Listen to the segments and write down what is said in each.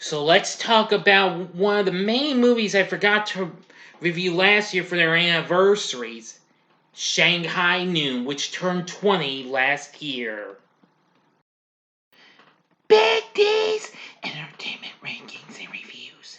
So let's talk about one of the main movies I forgot to review last year for their anniversaries, Shanghai Noon, which turned 20 last year. Big D's Entertainment Rankings and Reviews.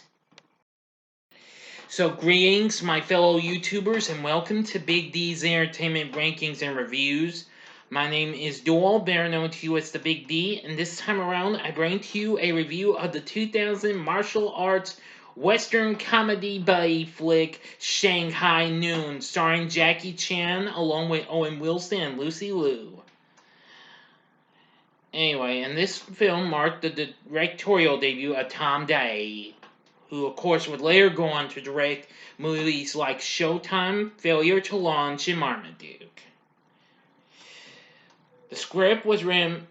So greetings, my fellow YouTubers, and welcome to Big D's Entertainment Rankings and Reviews. My name is Doyle, better known to you as the Big D, and this time around I bring to you a review of the 2000 martial arts Western comedy buddy flick Shanghai Noon, starring Jackie Chan along with Owen Wilson and Lucy Liu. Anyway, and this film marked the directorial debut of Tom Day, who of course would later go on to direct movies like Showtime, Failure to Launch, and Marmaduke. The script was written.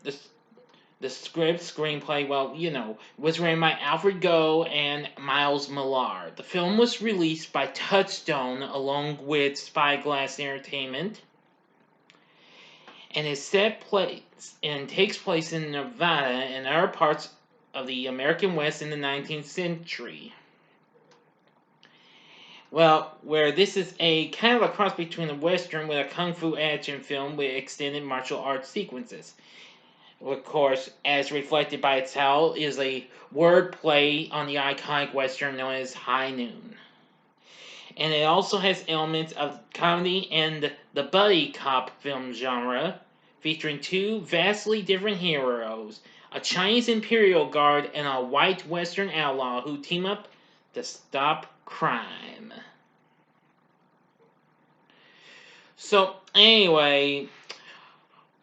The screenplay, was written by Alfred Goh and Miles Millar. The film was released by Touchstone along with Spyglass Entertainment, and takes place in Nevada and other parts of the American West in the 19th century. Well, where this is a kind of a cross between a western with a kung fu action film with extended martial arts sequences. Of course, as reflected by its title, is a wordplay on the iconic western known as High Noon. And it also has elements of comedy and the buddy cop film genre, featuring two vastly different heroes, a Chinese Imperial Guard and a white Western outlaw who team up to stop crime. So, anyway,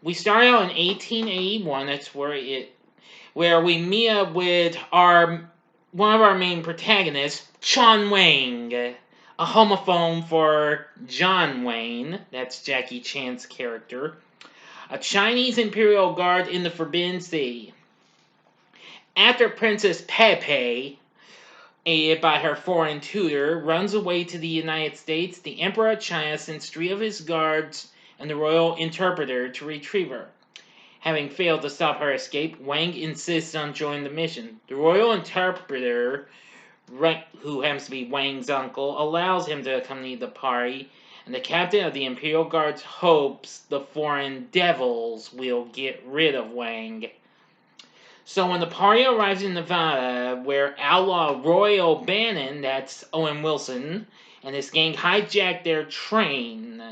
we start out in 1881. That's where we meet up with one of our main protagonists, John Wayne, a homophone for John Wayne. That's Jackie Chan's character, a Chinese Imperial Guard in the Forbidden City. After Princess Pei-Pei, aided by her foreign tutor, runs away to the United States, the Emperor of China sends 3 of his guards and the royal interpreter to retrieve her. Having failed to stop her escape, Wang insists on joining the mission. The royal interpreter, who happens to be Wang's uncle, allows him to accompany the party, and the captain of the Imperial Guards hopes the foreign devils will get rid of Wang. So when the party arrives in Nevada, where outlaw Roy O'Bannon, that's Owen Wilson, and his gang hijack their train,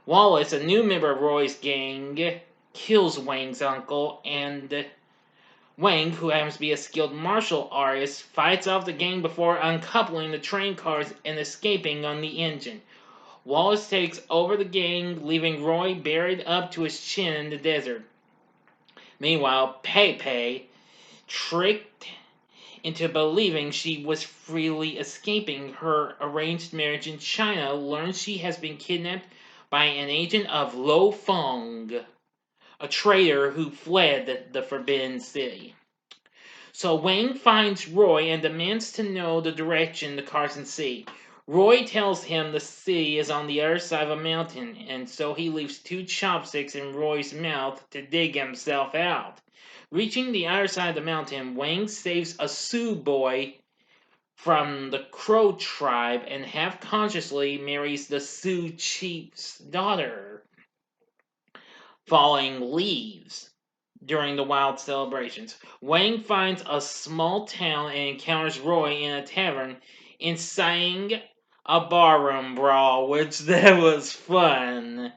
Wallace, a new member of Roy's gang, kills Wang's uncle, and Wang, who happens to be a skilled martial artist, fights off the gang before uncoupling the train cars and escaping on the engine. Wallace takes over the gang, leaving Roy buried up to his chin in the desert. Meanwhile, Pei-Pei, tricked into believing she was freely escaping her arranged marriage in China, learns she has been kidnapped by an agent of Lo Feng, a traitor who fled the Forbidden City. So Wang finds Roy and demands to know the direction the Carson Sea. Roy tells him the city is on the other side of a mountain, and so he leaves 2 chopsticks in Roy's mouth to dig himself out. Reaching the other side of the mountain, Wang saves a Sioux boy from the Crow tribe and half-consciously marries the Sioux chief's daughter. Falling leaves during the wild celebrations. Wang finds a small town and encounters Roy in a tavern, inciting a barroom brawl, which that was fun.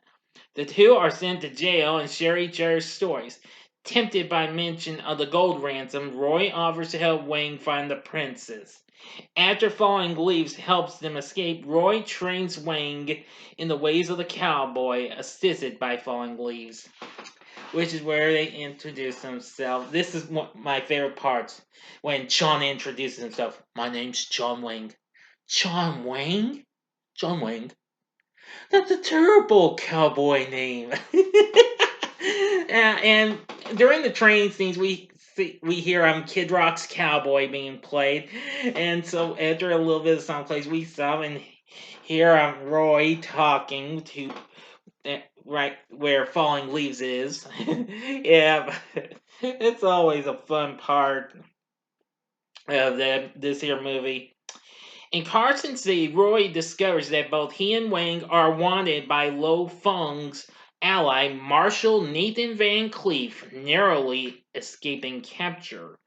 The two are sent to jail and share each other's stories. Tempted by mention of the gold ransom, Roy offers to help Wang find the princess. After Falling Leaves helps them escape, Roy trains Wang in the ways of the cowboy, assisted by Falling Leaves, which is where they introduce themselves. This is one of my favorite parts, when John introduces himself. My name's John Wayne. John Wayne? John Wayne? That's a terrible cowboy name. And during the training scenes, we hear Kid Rock's Cowboy being played, and so after a little bit of song plays, we stop and hear Roy talking to right where Falling Leaves is. Yeah, it's always a fun part. of this here movie. In Carson City, Roy discovers that both he and Wang are wanted by Lo Feng's ally, Marshal Nathan Van Cleef, narrowly escaping capture.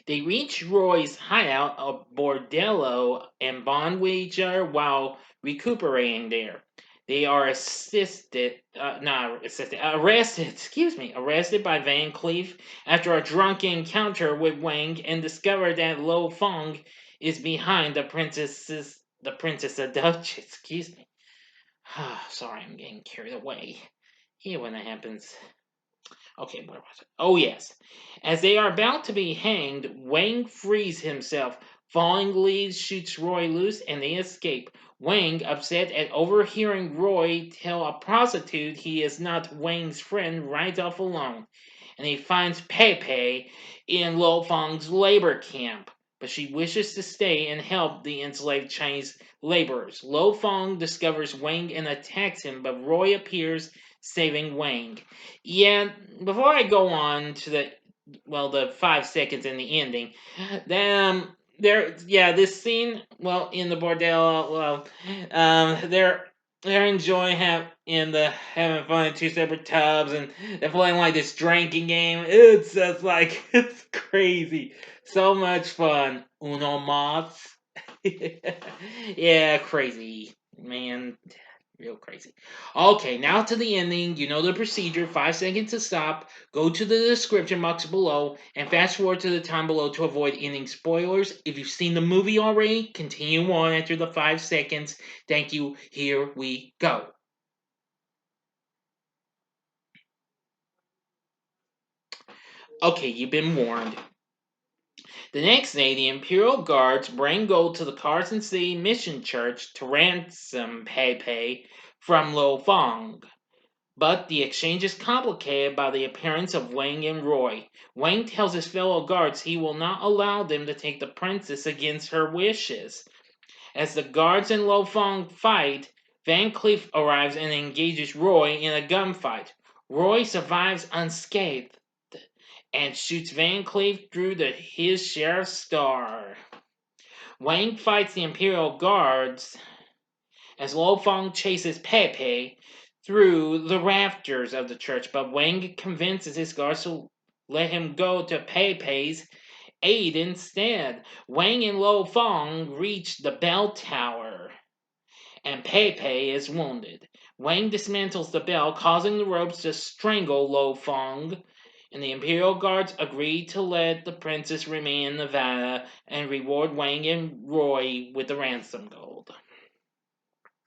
They reach Roy's hideout, a bordello, and bond with each other while recuperating there. They are arrested, arrested by Van Cleef after a drunken encounter with Wang and discover that Lo Feng is behind the princess abduction. Excuse me. Sorry, I'm getting carried away. Here when that happens. Okay, where was it? Oh, yes. As they are about to be hanged, Wang frees himself. Falling leaves shoots Roy loose and they escape. Wang, upset at overhearing Roy tell a prostitute he is not Wang's friend, rides off alone. And he finds Pei-Pei in Lo Feng's labor camp. But she wishes to stay and help the enslaved Chinese laborers. Lo Feng discovers Wang and attacks him, but Roy appears, saving Wang. Yeah, before I go on to the 5 seconds in the ending, this scene, in the bordello, they're enjoying having fun in two separate tubs, and they're playing like this drinking game. It's just like it's crazy, so much fun. Uno mas, yeah, crazy man. Real crazy. Okay, now to the ending. You know the procedure. 5 seconds to stop. Go to the description box below and fast forward to the time below to avoid ending spoilers. If you've seen the movie already, continue on after the 5 seconds. Thank you. Here we go. Okay, you've been warned. The next day, the Imperial Guards bring gold to the Carson City Mission Church to ransom Pei-Pei from Lo Feng. But the exchange is complicated by the appearance of Wang and Roy. Wang tells his fellow guards he will not allow them to take the princess against her wishes. As the guards and Lo Feng fight, Van Cleef arrives and engages Roy in a gunfight. Roy survives unscathed and shoots Van Cleef through his sheriff's star. Wang fights the Imperial Guards as Lo Feng chases Pei-Pei through the rafters of the church, but Wang convinces his guards to let him go to Pei-Pei's aid instead. Wang and Lo Feng reach the bell tower, and Pei-Pei is wounded. Wang dismantles the bell, causing the ropes to strangle Lo Feng, and the Imperial Guards agree to let the princess remain in Nevada and reward Wang and Roy with the ransom gold.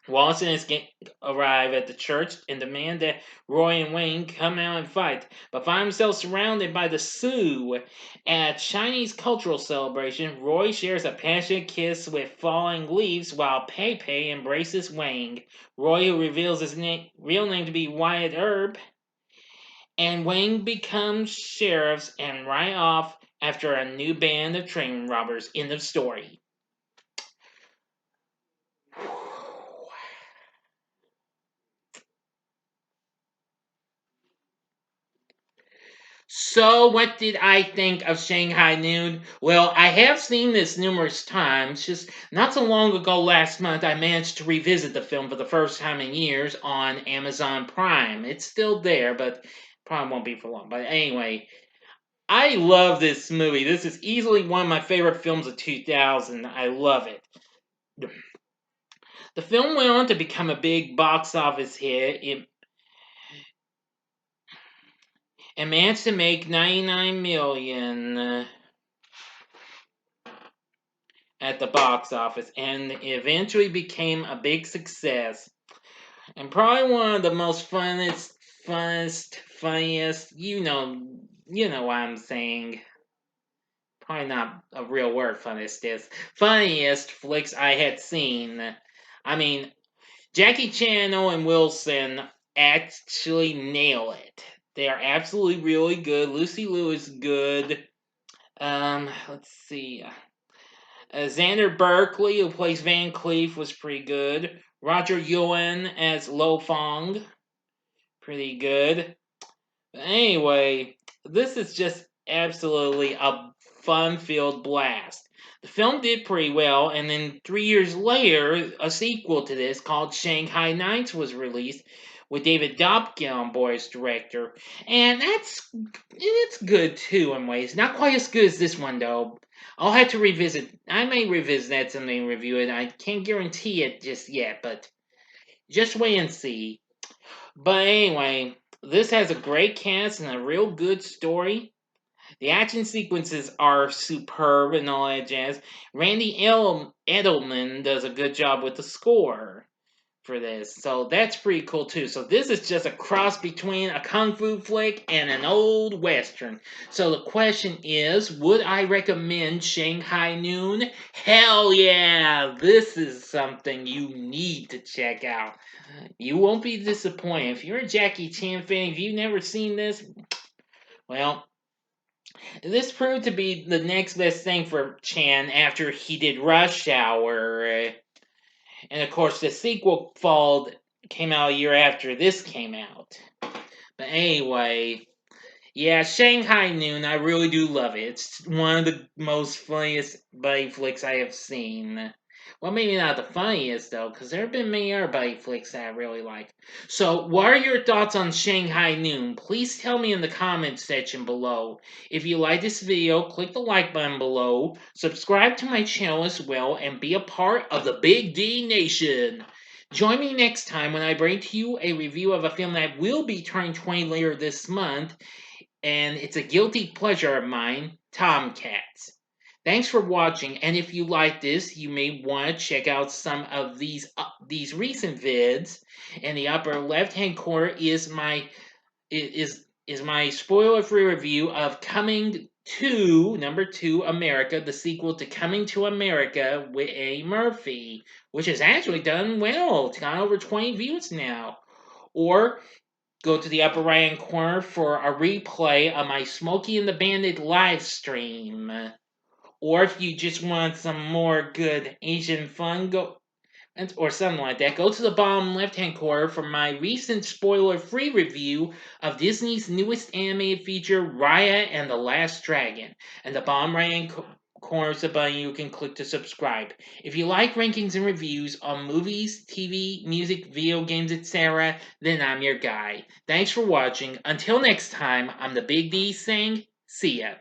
Wallace and his gang arrive at the church and demand that Roy and Wayne come out and fight, but find themselves surrounded by the Sioux. At a Chinese cultural celebration, Roy shares a passionate kiss with falling leaves while Pei-Pei embraces Wang. Roy, who reveals his real name to be Wyatt Earp, and Wang becomes sheriffs and ride off after a new band of train robbers. End of story. So, what did I think of Shanghai Noon? Well, I have seen this numerous times. Just not so long ago, last month, I managed to revisit the film for the first time in years on Amazon Prime. It's still there, but probably won't be for long. But anyway, I love this movie. This is easily one of my favorite films of 2000. I love it. The film went on to become a big box office hit. It managed to make 99 million at the box office and eventually became a big success. And probably one of the most funniest, you know what I'm saying. Probably not a real word, funniest flicks I had seen. I mean, Jackie Chan and Owen Wilson actually nail it. They are absolutely really good. Lucy Liu is good. Let's see. Xander Berkeley, who plays Van Cleef, was pretty good. Roger Ewan as Lo Fong, pretty good. But anyway, this is just absolutely a fun-filled blast. The film did pretty well, and then 3 years later, a sequel to this called Shanghai Noon was released with David Dobkin on board as director, and it's good too in ways. Not quite as good as this one though. I'll have to revisit. I may revisit that someday and review it. I can't guarantee it just yet, but just wait and see. But anyway, this has a great cast and a real good story. The action sequences are superb and all that jazz. Edelman does a good job with the score for this, so that's pretty cool too. So this is just a cross between a kung fu flick and an old western. So the question is, would I recommend Shanghai Noon? Hell yeah! This is something you need to check out. You won't be disappointed. If you're a Jackie Chan fan, if you've never seen this, well, this proved to be the next best thing for Chan after he did Rush Hour. And of course, the sequel came out a year after this came out. But anyway, yeah, Shanghai Noon, I really do love it. It's one of the most funniest buddy flicks I have seen. Well, maybe not the funniest, though, because there have been many other buddy flicks that I really like. So, what are your thoughts on Shanghai Noon? Please tell me in the comments section below. If you like this video, click the like button below, subscribe to my channel as well, and be a part of the Big D Nation. Join me next time when I bring to you a review of a film that will be turning 20 later this month, and it's a guilty pleasure of mine, Tomcats. Thanks for watching, and if you like this, you may want to check out some of these recent vids. In the upper left-hand corner is my spoiler-free review of Coming to Number 2 America, the sequel to Coming to America with Eddie Murphy, which has actually done well. It's got over 20 views now. Or go to the upper right hand corner for a replay of my Smokey and the Bandit live stream. Or if you just want some more good Asian fun, or something like that, go to the bottom left hand corner for my recent spoiler free review of Disney's newest animated feature, Raya and the Last Dragon. And the bottom right hand corner is the button you can click to subscribe. If you like rankings and reviews on movies, TV, music, video games, etc., then I'm your guy. Thanks for watching. Until next time, I'm the Big D saying, see ya.